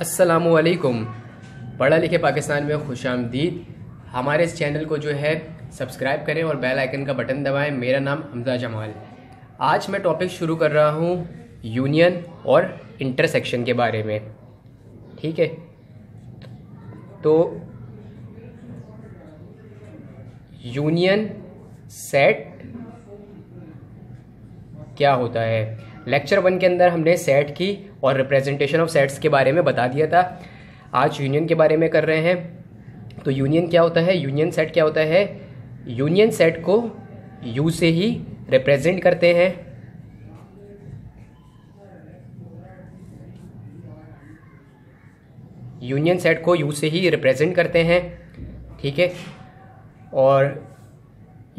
अस्सलामुअलैकुम। पढ़ा लिखे पाकिस्तान में खुशामदीद। हमारे इस चैनल को जो है सब्सक्राइब करें और बेल आइकन का बटन दबाएं। मेरा नाम हमजा जमाल। आज मैं टॉपिक शुरू कर रहा हूँ यूनियन और इंटरसेक्शन के बारे में। ठीक है, तो यूनियन सेट क्या होता है। लेक्चर 1 के अंदर हमने सेट की और रिप्रेजेंटेशन ऑफ सेट्स के बारे में बता दिया था। आज यूनियन के बारे में कर रहे हैं। तो यूनियन क्या होता है, यूनियन सेट क्या होता है। यूनियन सेट को यू से ही रिप्रेजेंट करते हैं। यूनियन सेट को यू से ही रिप्रेजेंट करते हैं, ठीक है। और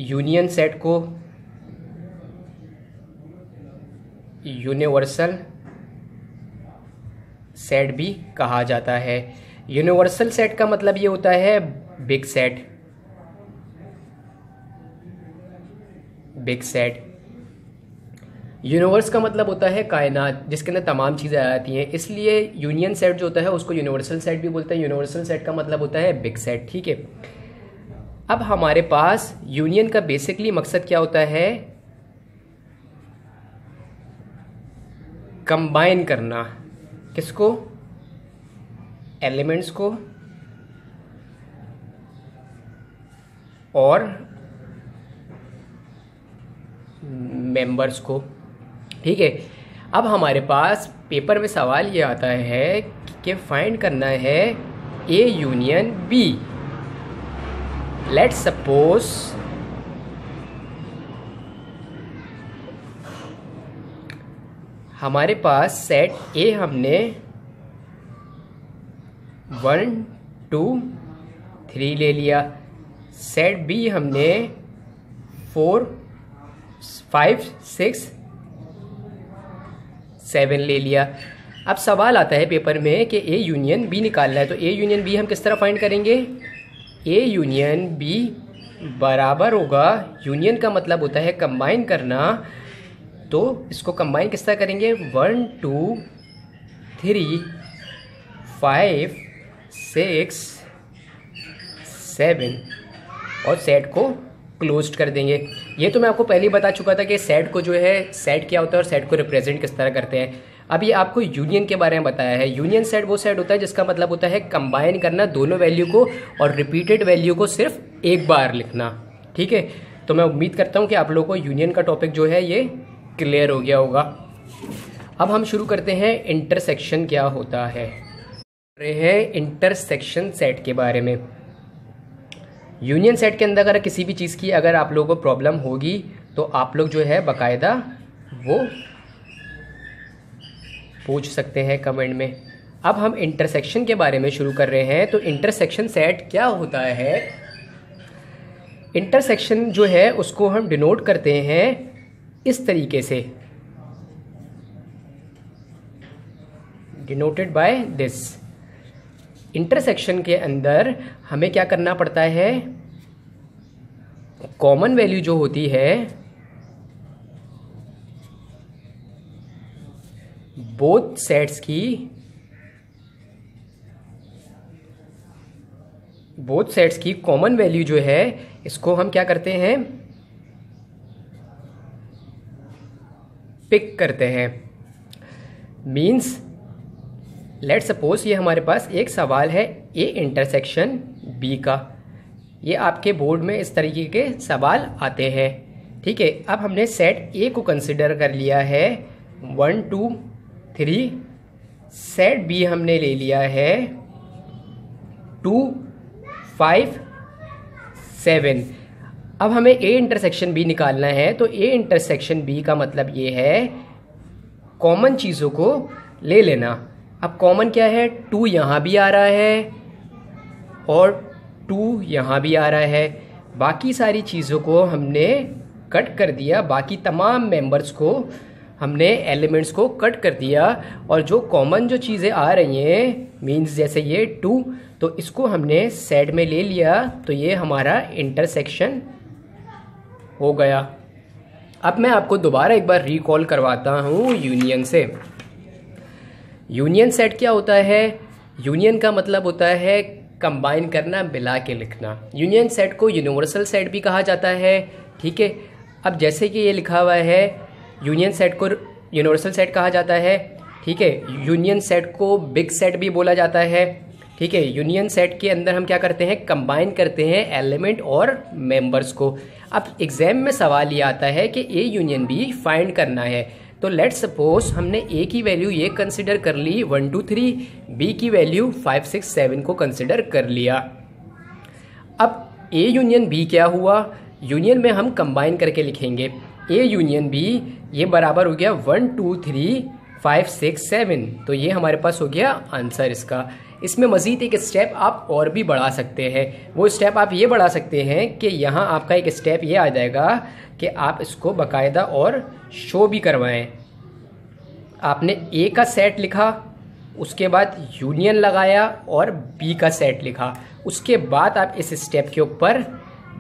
यूनियन सेट को यूनिवर्सल सेट भी कहा जाता है। यूनिवर्सल सेट का मतलब ये होता है big set. Big set universe का मतलब होता है कायनात, जिसके अंदर तमाम चीज़ें आ जाती हैं। इसलिए यूनियन सेट जो होता है उसको यूनिवर्सल सेट भी बोलते हैं। यूनिवर्सल सेट का मतलब होता है बिग सेट, ठीक है। अब हमारे पास यूनियन का बेसिकली मकसद क्या होता है, कंबाइन करना। किसको, एलिमेंट्स को और मेंबर्स को, ठीक है। अब हमारे पास पेपर में सवाल ये आता है कि फाइंड करना है A union B. Let's suppose हमारे पास सेट ए हमने 1 2 3 ले लिया। सेट बी हमने 4 5 6 7 ले लिया। अब सवाल आता है पेपर में कि ए यूनियन बी निकालना है। तो ए यूनियन बी हम किस तरह फाइंड करेंगे। ए यूनियन बी बराबर होगा, यूनियन का मतलब होता है कंबाइन करना। तो इसको कंबाइन किस तरह करेंगे, 1 2 3 5 6 7 और सेट को क्लोज्ड कर देंगे। ये तो मैं आपको पहले ही बता चुका था कि सेट को जो है, सेट क्या होता है और सेट को रिप्रेजेंट किस तरह करते हैं। अब ये आपको यूनियन के बारे में बताया है। यूनियन सेट वो सेट होता है जिसका मतलब होता है कंबाइन करना दोनों वैल्यू को और रिपीटेड वैल्यू को सिर्फ एक बार लिखना, ठीक है। तो मैं उम्मीद करता हूँ कि आप लोगों को यूनियन का टॉपिक जो है ये क्लियर हो गया होगा। अब हम शुरू करते हैं इंटरसेक्शन क्या होता है। रहे हैं इंटरसेक्शन सेट के बारे में। यूनियन सेट के अंदर अगर किसी भी चीज़ की अगर आप लोगों को प्रॉब्लम होगी तो आप लोग जो है बाकायदा वो पूछ सकते हैं कमेंट में। अब हम इंटरसेक्शन के बारे में शुरू कर रहे हैं। तो इंटरसेक्शन सेट क्या होता है। इंटरसेक्शन जो है उसको हम डिनोट करते हैं इस तरीके से, डिनोटेड बाय दिस। इंटरसेक्शन के अंदर हमें क्या करना पड़ता है, कॉमन वैल्यू जो होती है बोथ सेट्स की कॉमन वैल्यू जो है इसको हम क्या करते हैं, पिक करते हैं। मीन्स लेट्स सपोज ये हमारे पास एक सवाल है ए इंटरसेक्शन बी का। ये आपके बोर्ड में इस तरीके के सवाल आते हैं, ठीक है। अब हमने सेट ए को कंसिडर कर लिया है 1 2 3। सेट बी हमने ले लिया है 2 5 7। अब हमें ए इंटरसेक्शन बी निकालना है। तो ए इंटरसेक्शन बी का मतलब ये है कॉमन चीज़ों को ले लेना। अब कॉमन क्या है, 2 यहाँ भी आ रहा है और 2 यहाँ भी आ रहा है। बाकी सारी चीज़ों को हमने कट कर दिया, बाकी तमाम मेंबर्स को हमने एलिमेंट्स को कट कर दिया। और जो कॉमन जो चीज़ें आ रही हैं मीन्स जैसे ये 2, तो इसको हमने सेट में ले लिया। तो ये हमारा इंटरसेक्शन हो गया। अब मैं आपको दोबारा एक बार रिकॉल करवाता हूँ यूनियन से। यूनियन सेट क्या होता है, यूनियन का मतलब होता है कंबाइन करना, मिला के लिखना। यूनियन सेट को यूनिवर्सल सेट भी कहा जाता है, ठीक है। अब जैसे कि ये लिखा हुआ है, यूनियन सेट को यूनिवर्सल सेट कहा जाता है, ठीक है। यूनियन सेट को बिग सेट भी बोला जाता है, ठीक है। यूनियन सेट के अंदर हम क्या करते हैं, कंबाइन करते हैं एलिमेंट और मेंबर्स को। अब एग्जाम में सवाल ये आता है कि ए यूनियन बी फाइंड करना है, तो लेट्स सपोज हमने ए की वैल्यू ये कंसिडर कर ली 1 2 3, बी की वैल्यू 5 6 7 को कंसिडर कर लिया। अब ए यूनियन बी क्या हुआ, यूनियन में हम कंबाइन करके लिखेंगे ए यूनियन बी, ये बराबर हो गया 1 2 3 5 6 7, तो ये हमारे पास हो गया आंसर इसका। इसमें मज़ीद एक स्टेप आप और भी बढ़ा सकते हैं। वो स्टेप आप ये बढ़ा सकते हैं कि यहाँ आपका एक स्टेप ये आ जाएगा कि आप इसको बाकायदा और शो भी करवाएं। आपने ए का सेट लिखा, उसके बाद यूनियन लगाया और बी का सेट लिखा, उसके बाद आप इस स्टेप के ऊपर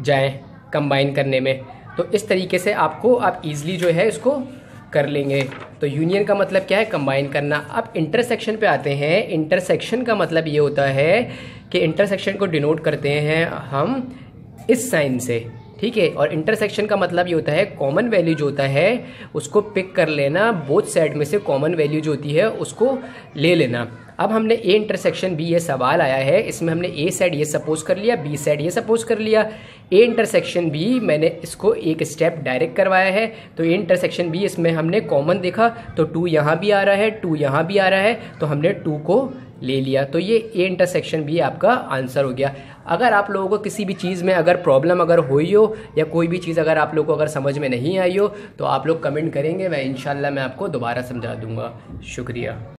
जाएं कंबाइन करने में। तो इस तरीके से आपको आप इजीली जो है इसको कर लेंगे। तो यूनियन का मतलब क्या है, कंबाइन करना। अब इंटरसेक्शन पे आते हैं। इंटरसेक्शन का मतलब ये होता है कि इंटरसेक्शन को डिनोट करते हैं हम इस साइन से, ठीक है। और इंटरसेक्शन का मतलब ये होता है कॉमन वैल्यू जो होता है उसको पिक कर लेना, बोथ साइड में से कॉमन वैल्यू जो होती है उसको ले लेना। अब हमने ए इंटरसेक्शन बी, ये सवाल आया है, इसमें हमने ए साइड ये सपोज कर लिया, बी साइड ये सपोज कर लिया। ए इंटरसेक्शन बी मैंने इसको एक स्टेप डायरेक्ट करवाया है, तो ए इंटरसेक्शन बी इसमें हमने कॉमन देखा, तो 2 यहाँ भी आ रहा है, 2 यहाँ भी आ रहा है, तो हमने 2 को ले लिया। तो ये ए इंटरसेक्शन बी आपका आंसर हो गया। अगर आप लोगों को किसी भी चीज़ में अगर प्रॉब्लम अगर हुई हो या कोई भी चीज़ अगर आप लोगों को अगर समझ में नहीं आई हो तो आप लोग कमेंट करेंगे, मैं इंशाल्लाह मैं आपको दोबारा समझा दूंगा। शुक्रिया।